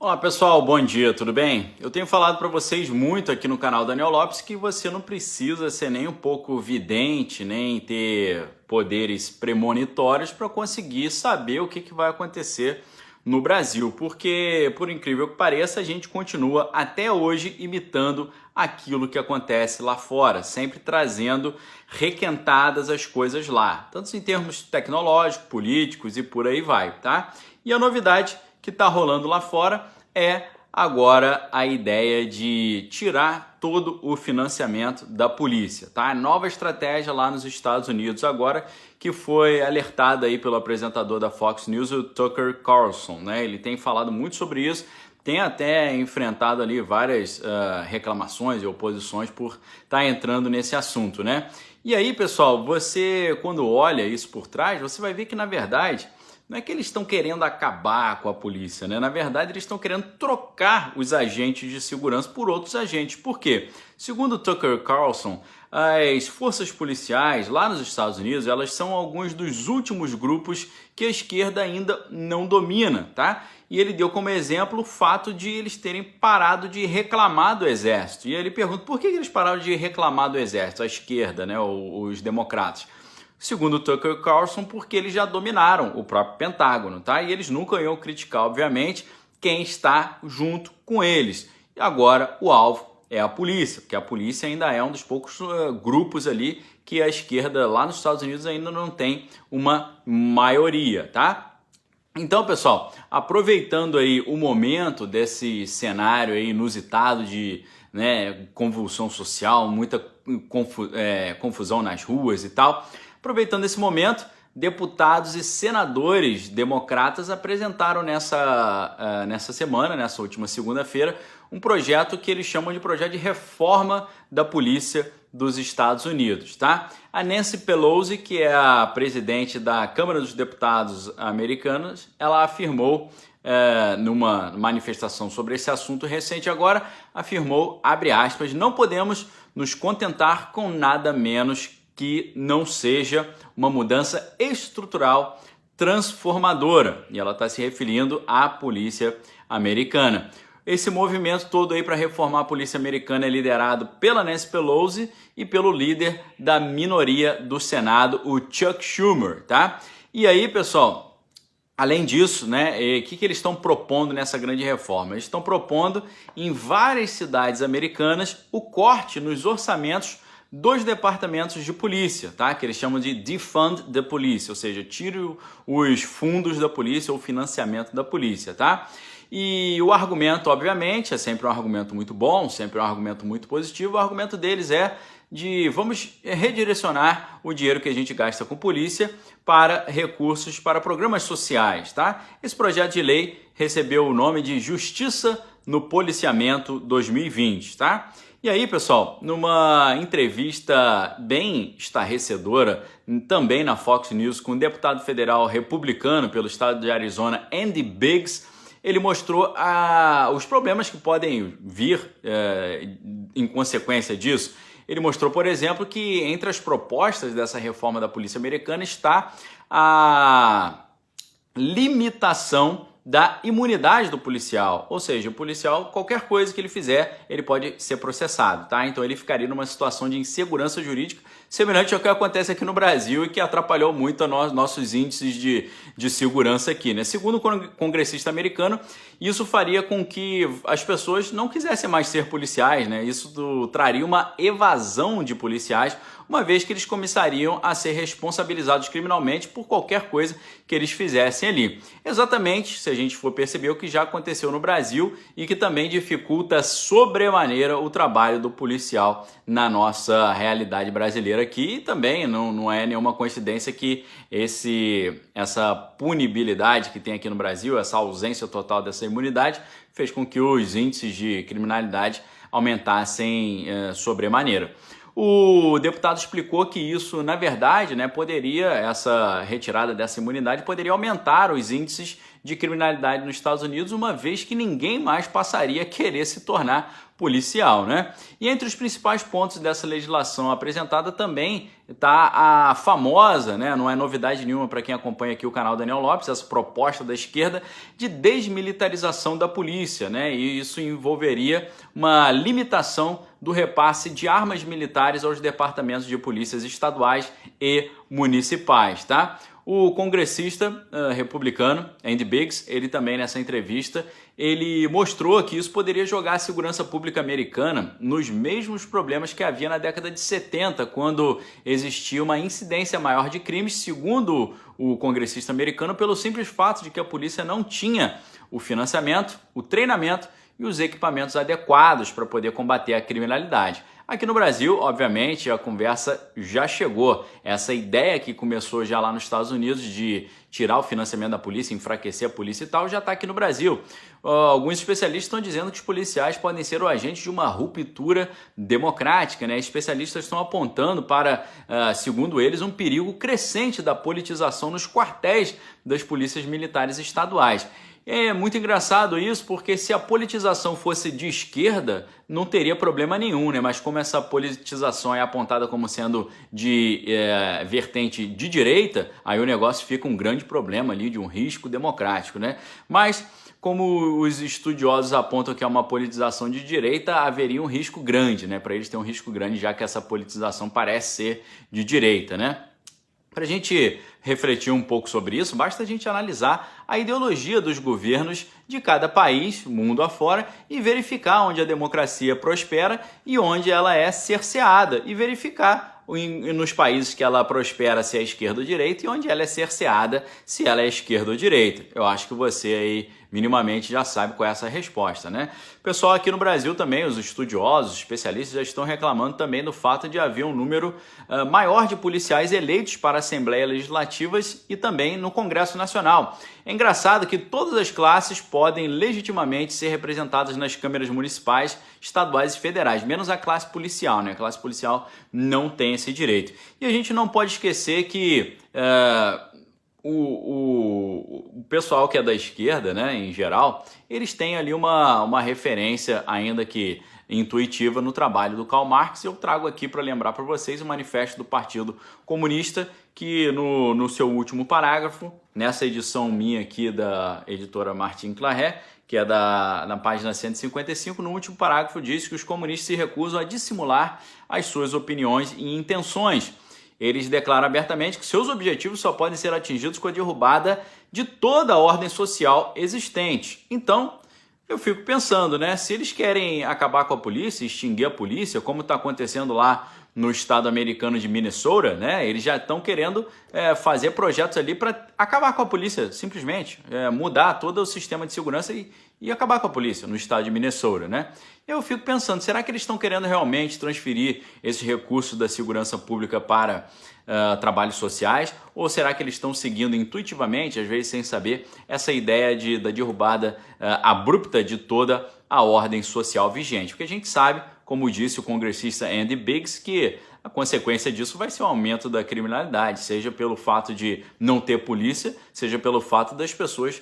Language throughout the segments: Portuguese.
Olá pessoal, bom dia, tudo bem? Eu tenho falado para vocês muito aqui no canal Daniel Lopes que você não precisa ser nem um pouco vidente, nem ter poderes premonitórios para conseguir saber o que vai acontecer no Brasil, porque, por incrível que pareça, a gente continua até hoje imitando aquilo que acontece lá fora, sempre trazendo requentadas as coisas lá, tanto em termos tecnológicos, políticos e por aí vai, tá? E a novidade que está rolando lá fora é agora a ideia de tirar todo o financiamento da polícia, tá? Nova estratégia lá nos Estados Unidos agora, que foi alertada aí pelo apresentador da Fox News, o Tucker Carlson, né? Ele tem falado muito sobre isso, tem até enfrentado ali várias reclamações e oposições por estar entrando nesse assunto, né? E aí, pessoal, você quando olha isso por trás, você vai ver que na verdade não é que eles estão querendo acabar com a polícia, né? Na verdade, eles estão querendo trocar os agentes de segurança por outros agentes. Por quê? Segundo Tucker Carlson, as forças policiais lá nos Estados Unidos, elas são alguns dos últimos grupos que a esquerda ainda não domina, tá? E ele deu como exemplo o fato de eles terem parado de reclamar do exército. E ele pergunta por que eles pararam de reclamar do exército, a esquerda, né? Os democratas. Segundo Tucker Carlson, porque eles já dominaram o próprio Pentágono, tá? E eles nunca iam criticar, obviamente, quem está junto com eles. E agora o alvo é a polícia, porque a polícia ainda é um dos poucos grupos ali que a esquerda lá nos Estados Unidos ainda não tem uma maioria, tá? Então, pessoal, aproveitando aí o momento desse cenário aí inusitado de convulsão social, muita confusão nas ruas e tal, aproveitando esse momento, deputados e senadores democratas apresentaram nessa semana, nessa última segunda-feira, um projeto que eles chamam de projeto de reforma da polícia dos Estados Unidos, tá? A Nancy Pelosi, que é a presidente da Câmara dos Deputados americanos, ela afirmou numa manifestação sobre esse assunto recente agora, afirmou, abre aspas, não podemos nos contentar com nada menos que não seja uma mudança estrutural transformadora. E ela está se referindo à polícia americana. Esse movimento todo aí para reformar a polícia americana é liderado pela Nancy Pelosi e pelo líder da minoria do Senado, o Chuck Schumer, tá? E aí, pessoal, além disso, né, o que eles estão propondo nessa grande reforma? Eles estão propondo em várias cidades americanas o corte nos orçamentos dos departamentos de polícia, tá? Que eles chamam de defund the police, ou seja, tire os fundos da polícia ou financiamento da polícia, tá? E o argumento, obviamente, é sempre um argumento muito bom, sempre um argumento muito positivo. O argumento deles é de vamos redirecionar o dinheiro que a gente gasta com polícia para recursos para programas sociais, tá? Esse projeto de lei recebeu o nome de Justiça no Policiamento 2020, tá? E aí, pessoal, numa entrevista bem estarrecedora, também na Fox News, com o deputado federal republicano pelo estado de Arizona, Andy Biggs, ele mostrou os problemas que podem vir em consequência disso. Ele mostrou, por exemplo, que entre as propostas dessa reforma da polícia americana está a limitação da imunidade do policial, ou seja, o policial, qualquer coisa que ele fizer, ele pode ser processado, tá? Então ele ficaria numa situação de insegurança jurídica, semelhante ao que acontece aqui no Brasil e que atrapalhou muito nossos índices de segurança aqui, né? Segundo o congressista americano, isso faria com que as pessoas não quisessem mais ser policiais, né? Isso traria uma evasão de policiais, uma vez que eles começariam a ser responsabilizados criminalmente por qualquer coisa que eles fizessem ali. Exatamente, se a gente for perceber, o que já aconteceu no Brasil e que também dificulta sobremaneira o trabalho do policial na nossa realidade brasileira aqui. E também não é nenhuma coincidência que essa punibilidade que tem aqui no Brasil, essa ausência total dessa imunidade, fez com que os índices de criminalidade aumentassem sobremaneira. O deputado explicou que isso, na verdade, essa retirada dessa imunidade poderia aumentar os índices de criminalidade nos Estados Unidos, uma vez que ninguém mais passaria a querer se tornar policial, né? E entre os principais pontos dessa legislação apresentada também está a famosa, né, não é novidade nenhuma para quem acompanha aqui o canal Daniel Lopes, essa proposta da esquerda de desmilitarização da polícia, né? E isso envolveria uma limitação do repasse de armas militares aos departamentos de polícias estaduais e municipais, tá? O congressista republicano Andy Biggs, ele também nessa entrevista, ele mostrou que isso poderia jogar a segurança pública americana nos mesmos problemas que havia na década de 70, quando existia uma incidência maior de crimes, segundo o congressista americano, pelo simples fato de que a polícia não tinha o financiamento, o treinamento e os equipamentos adequados para poder combater a criminalidade. Aqui no Brasil, obviamente, a conversa já chegou. Essa ideia que começou já lá nos Estados Unidos de tirar o financiamento da polícia, enfraquecer a polícia e tal, já está aqui no Brasil. Alguns especialistas estão dizendo que os policiais podem ser o agente de uma ruptura democrática, né? Especialistas estão apontando para, segundo eles, um perigo crescente da politização nos quartéis das polícias militares estaduais. É muito engraçado isso, porque se a politização fosse de esquerda, não teria problema nenhum, né? Mas como essa politização é apontada como sendo de vertente de direita, aí o negócio fica um grande problema ali de um risco democrático, né? Mas como os estudiosos apontam que é uma politização de direita, haveria um risco grande, né? Para eles tem um risco grande, já que essa politização parece ser de direita, né? Para a gente refletir um pouco sobre isso, basta a gente analisar a ideologia dos governos de cada país, mundo afora, e verificar onde a democracia prospera e onde ela é cerceada, e verificar nos países que ela prospera se é esquerda ou direita e onde ela é cerceada se ela é esquerda ou direita. Eu acho que você aí minimamente já sabe qual é essa resposta, né? Pessoal, aqui no Brasil também, os estudiosos, os especialistas já estão reclamando também do fato de haver um número maior de policiais eleitos para Assembleias Legislativas e também no Congresso Nacional. É engraçado que todas as classes podem legitimamente ser representadas nas câmeras municipais, estaduais e federais, menos a classe policial, né? A classe policial não tem esse direito. E a gente não pode esquecer que o pessoal que é da esquerda, né, em geral, eles têm ali uma referência, ainda que intuitiva, no trabalho do Karl Marx. Eu trago aqui para lembrar para vocês o manifesto do Partido Comunista, que no seu último parágrafo, nessa edição minha aqui da editora Martin Claret, que é na página 155, no último parágrafo diz que os comunistas se recusam a dissimular as suas opiniões e intenções. Eles declaram abertamente que seus objetivos só podem ser atingidos com a derrubada de toda a ordem social existente. Então, eu fico pensando, né? Se eles querem acabar com a polícia, extinguir a polícia, como está acontecendo lá no estado americano de Minnesota, né? Eles já estão querendo fazer projetos ali para acabar com a polícia, simplesmente. Mudar todo o sistema de segurança e acabar com a polícia no estado de Minnesota, né? Eu fico pensando, será que eles estão querendo realmente transferir esse recurso da segurança pública para trabalhos sociais? Ou será que eles estão seguindo intuitivamente, às vezes sem saber, essa ideia da derrubada abrupta de toda a ordem social vigente? Porque a gente sabe, como disse o congressista Andy Biggs, que a consequência disso vai ser o aumento da criminalidade, seja pelo fato de não ter polícia, seja pelo fato das pessoas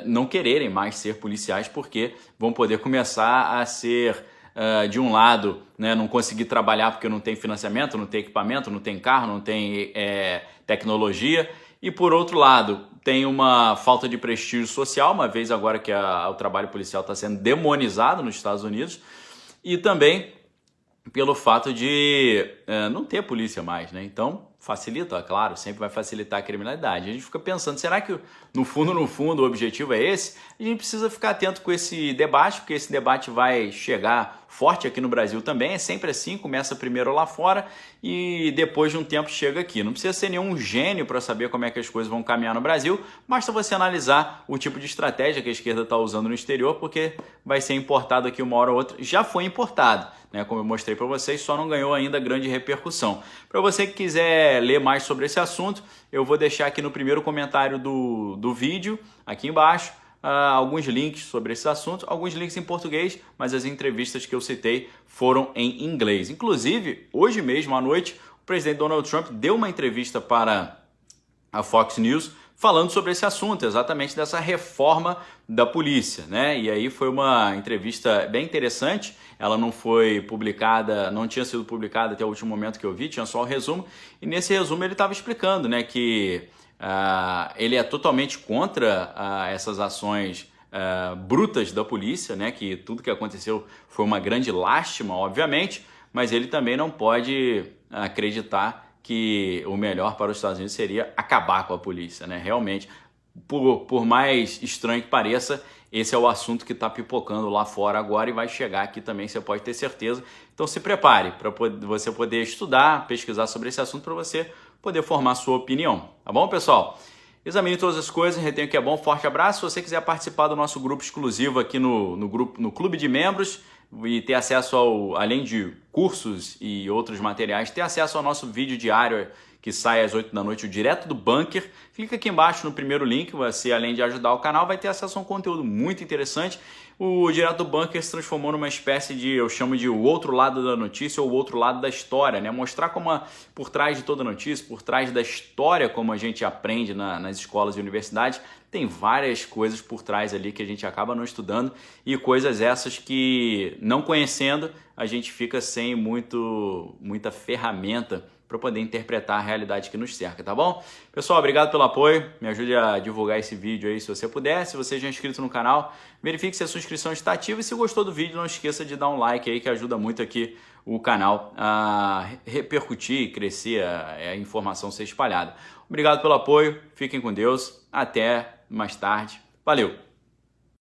não quererem mais ser policiais, porque vão poder começar a ser, de um lado, né, não conseguir trabalhar porque não tem financiamento, não tem equipamento, não tem carro, não tem tecnologia, e por outro lado, tem uma falta de prestígio social, uma vez agora que o trabalho policial está sendo demonizado nos Estados Unidos, e também pelo fato de não ter polícia mais, né? Então, facilita, claro, sempre vai facilitar a criminalidade. A gente fica pensando, será que no fundo, o objetivo é esse? A gente precisa ficar atento com esse debate, porque esse debate vai chegar forte aqui no Brasil também. É sempre assim, começa primeiro lá fora e depois de um tempo chega aqui. Não precisa ser nenhum gênio para saber como é que as coisas vão caminhar no Brasil, basta você analisar o tipo de estratégia que a esquerda está usando no exterior, porque vai ser importado aqui uma hora ou outra. Já foi importado, né? Como eu mostrei para vocês, só não ganhou ainda grande repercussão. Para você que quiser ler mais sobre esse assunto, eu vou deixar aqui no primeiro comentário do vídeo, aqui embaixo, alguns links sobre esse assunto, alguns links em português, mas as entrevistas que eu citei foram em inglês. Inclusive, hoje mesmo à noite, o presidente Donald Trump deu uma entrevista para a Fox News falando sobre esse assunto, exatamente dessa reforma da polícia, né? E aí foi uma entrevista bem interessante. Ela não foi publicada, não tinha sido publicada até o último momento que eu vi, tinha só o resumo. E nesse resumo ele estava explicando, né, que ele é totalmente contra essas ações brutas da polícia, né? Que tudo que aconteceu foi uma grande lástima, obviamente, mas ele também não pode acreditar que o melhor para os Estados Unidos seria acabar com a polícia, né? Realmente, por mais estranho que pareça, esse é o assunto que está pipocando lá fora agora e vai chegar aqui também, você pode ter certeza. Então se prepare para você poder estudar, pesquisar sobre esse assunto para você poder formar sua opinião, tá bom, pessoal? Examine todas as coisas, retenha o que é bom, forte abraço. Se você quiser participar do nosso grupo exclusivo aqui no Clube de Membros e ter acesso além de cursos e outros materiais, ter acesso ao nosso vídeo diário que sai às 8 da noite, o Direto do Bunker. Clica aqui embaixo no primeiro link, você além de ajudar o canal, vai ter acesso a um conteúdo muito interessante. O Direto do Bunker se transformou numa espécie de, eu chamo de o outro lado da notícia ou o outro lado da história, né? Mostrar como por trás de toda notícia, por trás da história, como a gente aprende nas escolas e universidades, tem várias coisas por trás ali que a gente acaba não estudando e coisas essas que, não conhecendo, a gente fica sem muita ferramenta para poder interpretar a realidade que nos cerca, tá bom? Pessoal, obrigado pelo apoio, me ajude a divulgar esse vídeo aí se você puder. Se você já é inscrito no canal, verifique se a sua inscrição está ativa e se gostou do vídeo, não esqueça de dar um like aí que ajuda muito aqui o canal a repercutir, crescer, a informação ser espalhada. Obrigado pelo apoio, fiquem com Deus, até mais tarde, valeu!